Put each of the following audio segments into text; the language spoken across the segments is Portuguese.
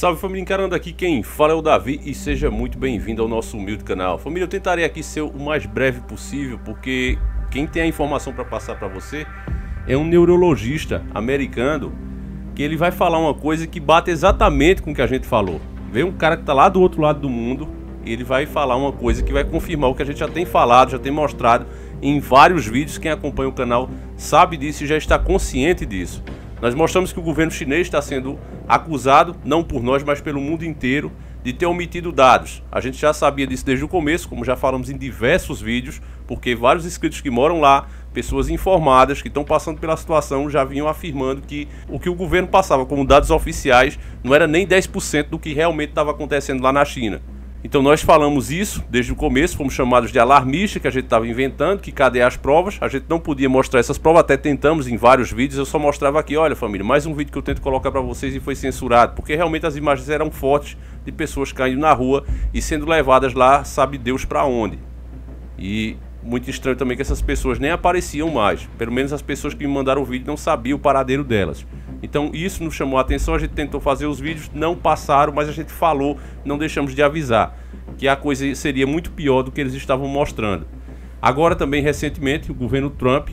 Salve família, encarando aqui quem fala é o Davi e seja muito bem-vindo ao nosso humilde canal. Família, eu tentarei aqui ser o mais breve possível porque quem tem a informação para passar para você é um neurologista americano que ele vai falar uma coisa que bate exatamente com o que a gente falou. Vem um cara que está lá do outro lado do mundo e ele vai falar uma coisa que vai confirmar o que a gente já tem falado, já tem mostrado em vários vídeos. Quem acompanha o canal sabe disso e já está consciente disso. Nós mostramos que o governo chinês está sendo acusado, não por nós, mas pelo mundo inteiro, de ter omitido dados. A gente já sabia disso desde o começo, como já falamos em diversos vídeos, porque vários inscritos que moram lá, pessoas informadas, que estão passando pela situação, já vinham afirmando que o que o governo passava como dados oficiais não era nem 10% do que realmente estava acontecendo lá na China. Então nós falamos isso desde o começo, fomos chamados de alarmista, que a gente estava inventando, que cadê as provas? A gente não podia mostrar essas provas, até tentamos em vários vídeos, eu só mostrava aqui, olha família, mais um vídeo que eu tento colocar para vocês e foi censurado, porque realmente as imagens eram fortes de pessoas caindo na rua e sendo levadas lá, sabe Deus para onde. E muito estranho também que essas pessoas nem apareciam mais, pelo menos as pessoas que me mandaram o vídeo não sabiam o paradeiro delas. Então isso nos chamou a atenção, a gente tentou fazer os vídeos, não passaram, mas a gente falou, não deixamos de avisar, que a coisa seria muito pior do que eles estavam mostrando. Agora também, recentemente, o governo Trump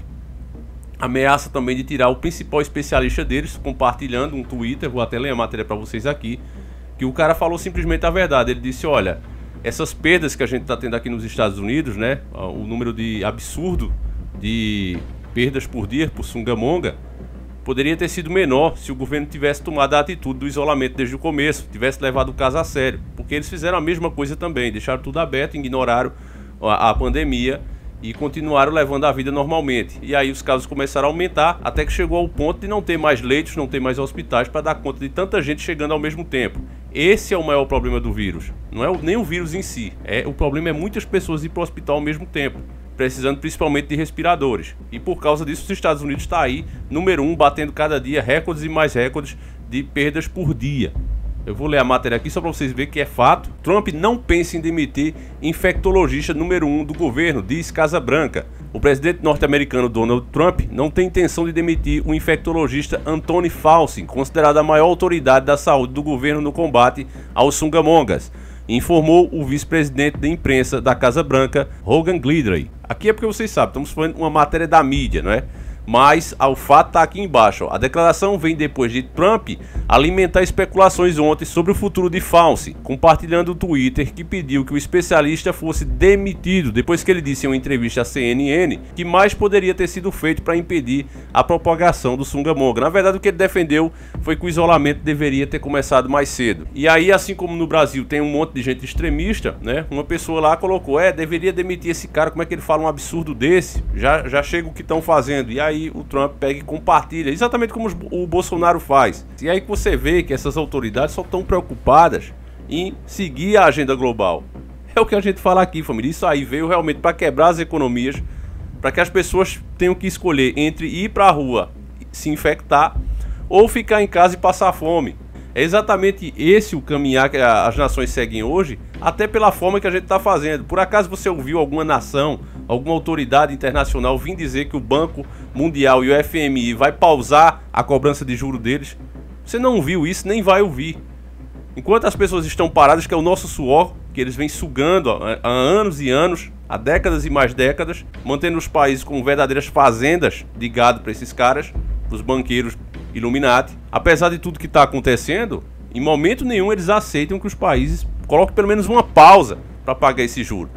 ameaça também de tirar o principal especialista deles, compartilhando um Twitter, vou até ler a matéria para vocês aqui, que o cara falou simplesmente a verdade. Ele disse, olha, essas perdas que a gente está tendo aqui nos Estados Unidos, né, o número de absurdo de perdas por dia por Sungamonga, poderia ter sido menor se o governo tivesse tomado a atitude do isolamento desde o começo, tivesse levado o caso a sério, porque eles fizeram a mesma coisa também, deixaram tudo aberto, ignoraram a pandemia e continuaram levando a vida normalmente. E aí os casos começaram a aumentar, até que chegou ao ponto de não ter mais leitos, não ter mais hospitais para dar conta de tanta gente chegando ao mesmo tempo. Esse é o maior problema do vírus, não é nem o vírus em si, o problema é muitas pessoas ir para o hospital ao mesmo tempo, precisando principalmente de respiradores. E por causa disso os Estados Unidos está aí, número 1, batendo cada dia recordes e mais recordes de perdas por dia. Eu vou ler a matéria aqui só para vocês verem que é fato. Trump não pensa em demitir infectologista número 1 do governo, diz Casa Branca. O presidente norte-americano Donald Trump não tem intenção de demitir o infectologista Anthony Fauci, considerado a maior autoridade da saúde do governo no combate aos Sungamongas, informou o vice-presidente da imprensa da Casa Branca, Hogan Gidley. Aqui é porque vocês sabem, estamos falando uma matéria da mídia, não é? Mas o fato está aqui embaixo, ó. A declaração vem depois de Trump alimentar especulações ontem sobre o futuro de Fauci, compartilhando o Twitter que pediu que o especialista fosse demitido, depois que ele disse em uma entrevista à CNN que mais poderia ter sido feito para impedir a propagação do Sungamonga. Na verdade, o que ele defendeu foi que o isolamento deveria ter começado mais cedo. E aí, assim como no Brasil tem um monte de gente extremista, né? Uma pessoa lá colocou, deveria demitir esse cara, como é que ele fala um absurdo desse? Já chega o que estão fazendo. E aí o Trump pega e compartilha, exatamente como o Bolsonaro faz. E aí que você vê que essas autoridades só estão preocupadas em seguir a agenda global. É o que a gente fala aqui, família. Isso aí veio realmente para quebrar as economias, para que as pessoas tenham que escolher entre ir para a rua, se infectar, ou ficar em casa e passar fome. É exatamente esse o caminhar que as nações seguem hoje, até pela forma que a gente está fazendo. Por acaso você ouviu alguma nação, alguma autoridade internacional vir dizer que o Banco Mundial e o FMI vai pausar a cobrança de juros deles? Você não viu isso, nem vai ouvir. Enquanto as pessoas estão paradas, que é o nosso suor, que eles vêm sugando há anos e anos, há décadas e mais décadas, mantendo os países como verdadeiras fazendas de gado para esses caras, para os banqueiros Illuminati. Apesar de tudo que está acontecendo, em momento nenhum eles aceitam que os países coloquem pelo menos uma pausa para pagar esse juro.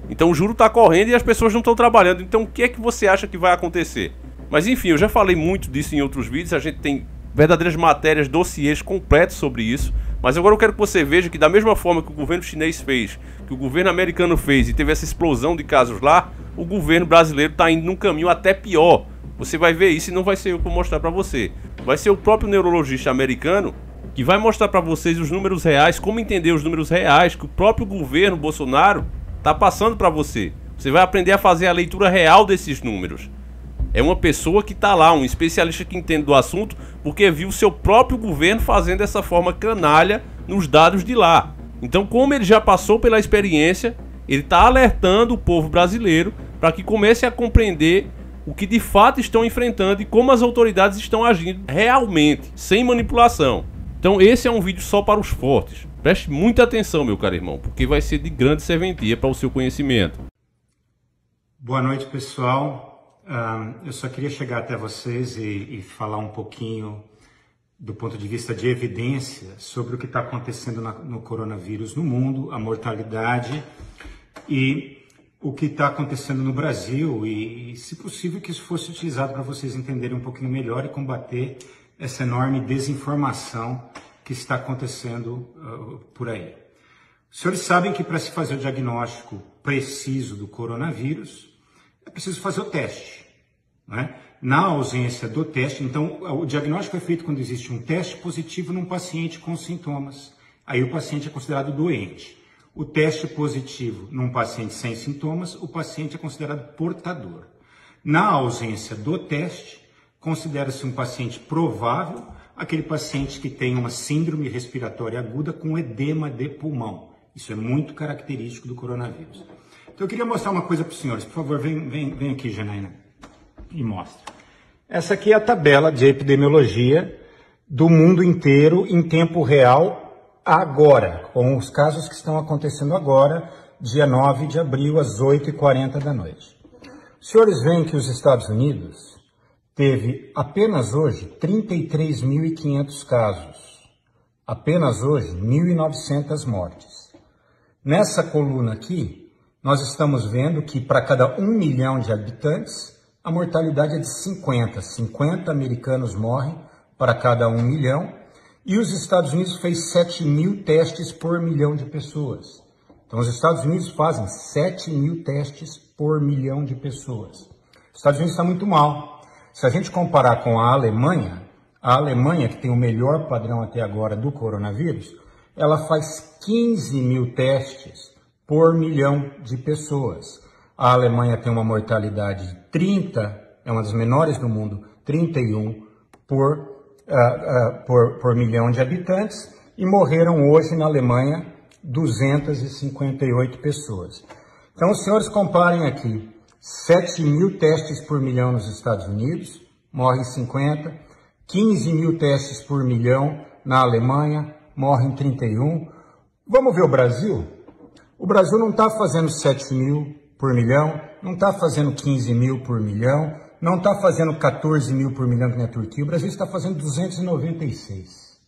Então o juro está correndo e as pessoas não estão trabalhando. Então o que é que você acha que vai acontecer? Mas enfim, eu já falei muito disso em outros vídeos, a gente tem verdadeiras matérias, dossiês completos sobre isso. Mas agora eu quero que você veja que da mesma forma que o governo chinês fez, que o governo americano fez e teve essa explosão de casos lá, o governo brasileiro está indo num caminho até pior. Você vai ver isso e não vai ser eu que vou mostrar para você. Vai ser o próprio neurologista americano que vai mostrar para vocês os números reais, como entender os números reais que o próprio governo Bolsonaro está passando para você. Você vai aprender a fazer a leitura real desses números. É uma pessoa que está lá, um especialista que entende do assunto, porque viu o seu próprio governo fazendo dessa forma canalha nos dados de lá. Então, como ele já passou pela experiência, ele está alertando o povo brasileiro para que comece a compreender o que de fato estão enfrentando e como as autoridades estão agindo realmente, sem manipulação. Então esse é um vídeo só para os fortes. Preste muita atenção, meu caro irmão, porque vai ser de grande serventia para o seu conhecimento. Boa noite, pessoal. Eu só queria chegar até vocês e falar um pouquinho do ponto de vista de evidência sobre o que está acontecendo no coronavírus no mundo, a mortalidade e o que está acontecendo no Brasil e, se possível, que isso fosse utilizado para vocês entenderem um pouquinho melhor e combater essa enorme desinformação que está acontecendo por aí. Os senhores sabem que para se fazer o diagnóstico preciso do coronavírus, é preciso fazer o teste, né? Na ausência do teste, então, o diagnóstico é feito quando existe um teste positivo num paciente com sintomas. Aí o paciente é considerado doente. O teste positivo num paciente sem sintomas, o paciente é considerado portador. Na ausência do teste, considera-se um paciente provável, aquele paciente que tem uma síndrome respiratória aguda com edema de pulmão. Isso é muito característico do coronavírus. Então eu queria mostrar uma coisa para os senhores. Por favor, vem aqui, Janaína, e mostra. Essa aqui é a tabela de epidemiologia do mundo inteiro em tempo real agora, com os casos que estão acontecendo agora, dia 9 de abril, às 8h40 da noite. Os senhores veem que os Estados Unidos teve apenas hoje 33.500 casos, apenas hoje 1.900 mortes. Nessa coluna aqui, nós estamos vendo que para cada 1 milhão de habitantes, a mortalidade é de 50 americanos morrem para cada 1 milhão, e os Estados Unidos fez 7.000 testes por milhão de pessoas. Então, os Estados Unidos fazem 7.000 testes por milhão de pessoas. Os Estados Unidos está muito mal. Se a gente comparar com a Alemanha, que tem o melhor padrão até agora do coronavírus, ela faz 15.000 testes por milhão de pessoas. A Alemanha tem uma mortalidade de 30, é uma das menores do mundo, 31 por milhão de habitantes, e morreram hoje na Alemanha 258 pessoas. Então, os senhores comparem aqui, 7.000 testes por milhão nos Estados Unidos, morrem 50, 15.000 testes por milhão na Alemanha, morrem 31. Vamos ver o Brasil? O Brasil não está fazendo 7.000 por milhão, não está fazendo 15.000 por milhão, não está fazendo 14.000 por milhão que na Turquia, o Brasil está fazendo 296.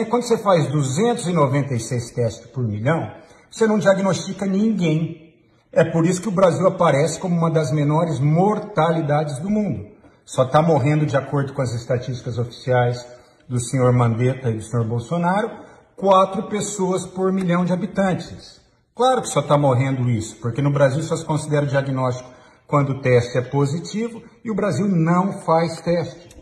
Quando você faz 296 testes por milhão, você não diagnostica ninguém. É por isso que o Brasil aparece como uma das menores mortalidades do mundo. Só está morrendo, de acordo com as estatísticas oficiais do senhor Mandetta e do senhor Bolsonaro, 4 pessoas por milhão de habitantes. Claro que só está morrendo isso, porque no Brasil só se considera o diagnóstico quando o teste é positivo e o Brasil não faz teste.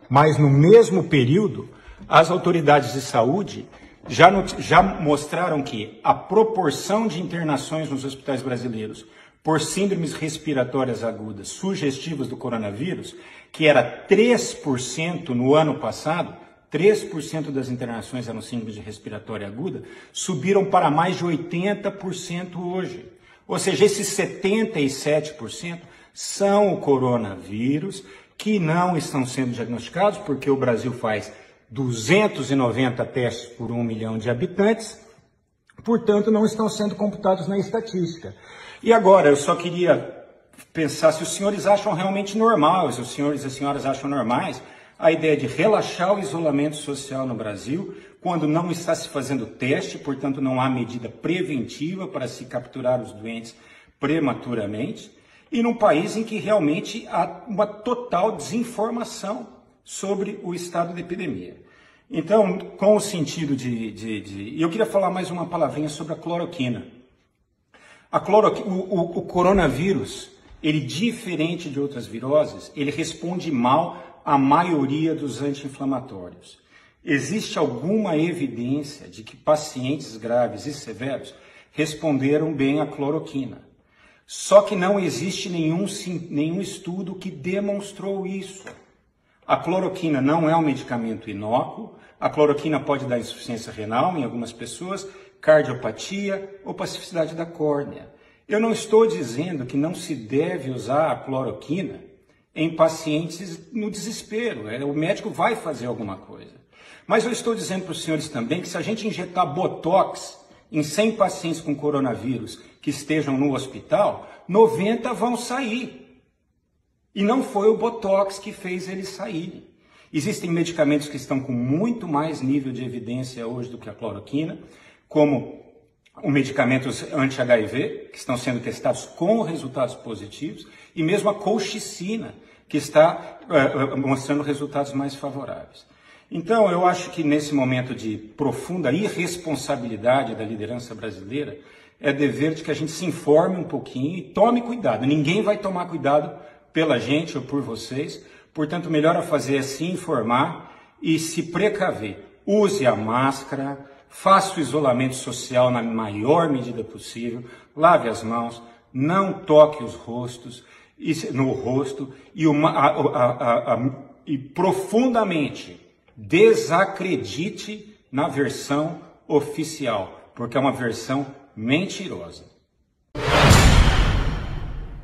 Mas no mesmo período, as autoridades de saúde já mostraram que a proporção de internações nos hospitais brasileiros por síndromes respiratórias agudas sugestivas do coronavírus, que era 3% no ano passado, 3% das internações eram síndrome respiratória aguda, subiram para mais de 80% hoje. Ou seja, esses 77% são o coronavírus que não estão sendo diagnosticados, porque o Brasil faz 290 testes por 1 milhão de habitantes, portanto, não estão sendo computados na estatística. E agora, eu só queria pensar se os senhores acham realmente normal, se os senhores e as senhoras acham normais, a ideia de relaxar o isolamento social no Brasil, quando não está se fazendo teste, portanto não há medida preventiva para se capturar os doentes prematuramente, e num país em que realmente há uma total desinformação sobre o estado da epidemia. Então, com o sentido eu queria falar mais uma palavrinha sobre a cloroquina. O coronavírus, ele, diferente de outras viroses, ele responde mal à maioria dos anti-inflamatórios. Existe alguma evidência de que pacientes graves e severos responderam bem à cloroquina. Só que não existe nenhum estudo que demonstrou isso. A cloroquina não é um medicamento inócuo, a cloroquina pode dar insuficiência renal em algumas pessoas, cardiopatia ou pacificidade da córnea. Eu não estou dizendo que não se deve usar a cloroquina em pacientes no desespero. O médico vai fazer alguma coisa. Mas eu estou dizendo para os senhores também que se a gente injetar Botox em 100 pacientes com coronavírus que estejam no hospital, 90 vão sair. E não foi o Botox que fez eles saírem. Existem medicamentos que estão com muito mais nível de evidência hoje do que a cloroquina, como os medicamentos anti-HIV, que estão sendo testados com resultados positivos, e mesmo a colchicina, que está mostrando resultados mais favoráveis. Então, eu acho que nesse momento de profunda irresponsabilidade da liderança brasileira, é dever de que a gente se informe um pouquinho e tome cuidado. Ninguém vai tomar cuidado pela gente ou por vocês, portanto, o melhor a fazer é se informar e se precaver. Use a máscara, faça o isolamento social na maior medida possível, lave as mãos, não toque os rostos, no rosto e profundamente desacredite na versão oficial, porque é uma versão mentirosa.